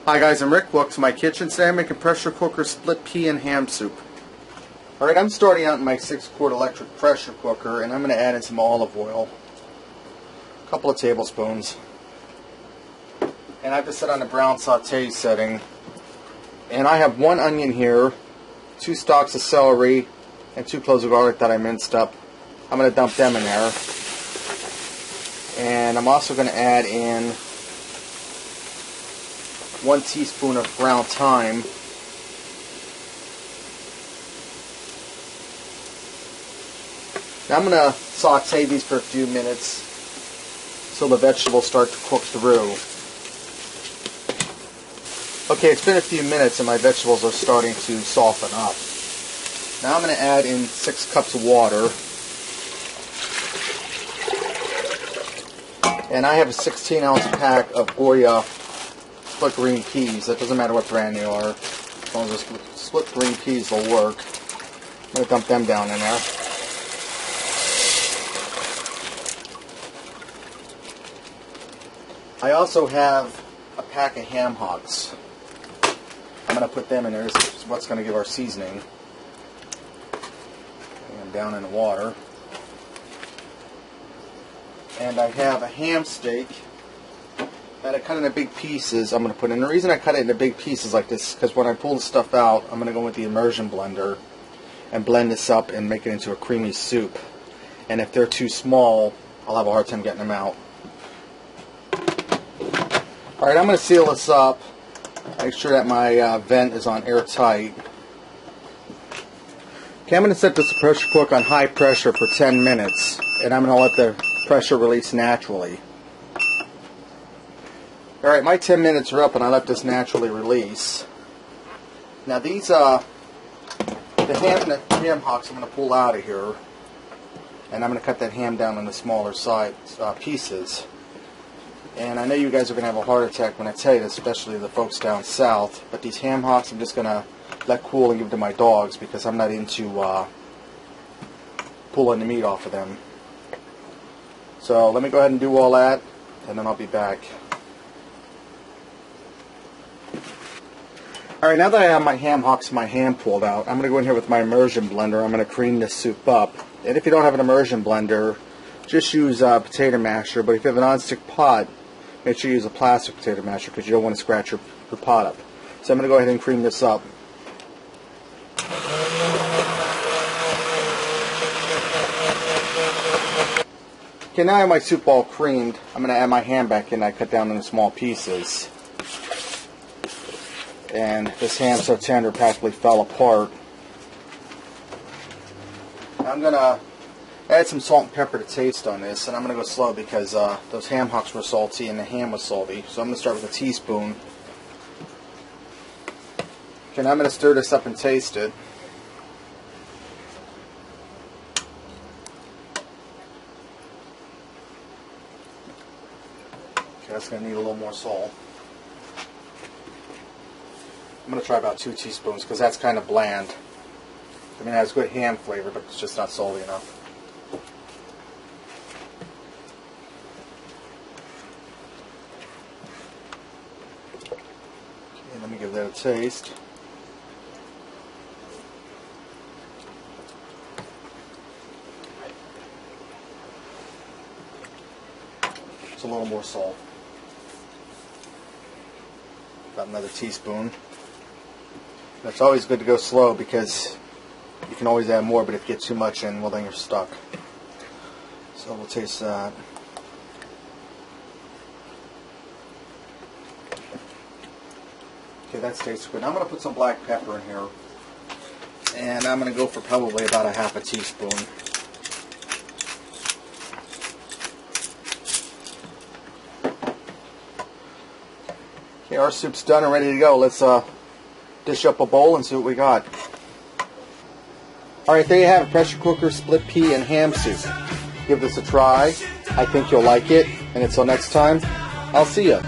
Hi guys, I'm Rick. Welcome to my kitchen. Today I'm making pressure cooker split pea and ham soup. Alright, I'm starting out in my 6-quart electric pressure cooker, and I'm going to add in some olive oil. A couple of tablespoons. And I have to set on the brown saute setting. And I have 1 onion here, 2 stalks of celery, and 2 cloves of garlic that I minced up. I'm going to dump them in there. And I'm also going to add in 1 teaspoon of ground thyme. Now I'm going to saute these for a few minutes so the vegetables start to cook through. Okay, it's been a few minutes and my vegetables are starting to soften up. Now I'm going to add in 6 cups of water. And I have a 16-ounce pack of Goya split green peas. That doesn't matter what brand they are. As long as the split green peas will work. I'm going to dump them down in there. I also have a pack of ham hocks. I'm going to put them in there. This is what's going to give our seasoning. And down in the water. And I have a ham steak that I cut into big pieces. I'm going to put in. The reason I cut it into big pieces like this is because when I pull the stuff out, I'm going to go with the immersion blender and blend this up and make it into a creamy soup. And if they're too small, I'll have a hard time getting them out. Alright, I'm going to seal this up. Make sure that my vent is on airtight. Okay, I'm going to set this pressure cooker on high pressure for 10 minutes. And I'm going to let the pressure release naturally. Alright, my 10 minutes are up and I let this naturally release. Now these, the ham hocks I'm going to pull out of here. And I'm going to cut that ham down into smaller size pieces. And I know you guys are going to have a heart attack when I tell you this, especially the folks down south. But these ham hocks I'm just going to let cool and give to my dogs because I'm not into pulling the meat off of them. So let me go ahead and do all that, and then I'll be back. Alright, now that I have my ham hocks and my ham pulled out, I'm going to go in here with my immersion blender. I'm going to cream this soup up. And if you don't have an immersion blender, just use a potato masher. But if you have an nonstick pot, make sure you use a plastic potato masher because you don't want to scratch your pot up. So I'm going to go ahead and cream this up. Okay, now I have my soup all creamed. I'm going to add my ham back in. I cut down into small pieces. And this ham's so tender it practically fell apart. I'm going to add some salt and pepper to taste on this. And I'm going to go slow because those ham hocks were salty and the ham was salty. So I'm going to start with a teaspoon. Okay, now I'm going to stir this up and taste it. That's going to need a little more salt. I'm going to try about 2 teaspoons because that's kind of bland. I mean, it has good ham flavor, but it's just not salty enough. Okay, let me give that a taste. Just a little more salt. About another teaspoon. It's always good to go slow because you can always add more, but if you get too much in, well then you're stuck. So we'll taste that. Okay, that tastes good. Now I'm going to put some black pepper in here. And I'm going to go for probably about a half a teaspoon. Okay, our soup's done and ready to go. Let's dish up a bowl and see what we got. Alright, there you have it. Pressure cooker, split pea, and ham soup. Give this a try. I think you'll like it. And until next time, I'll see ya.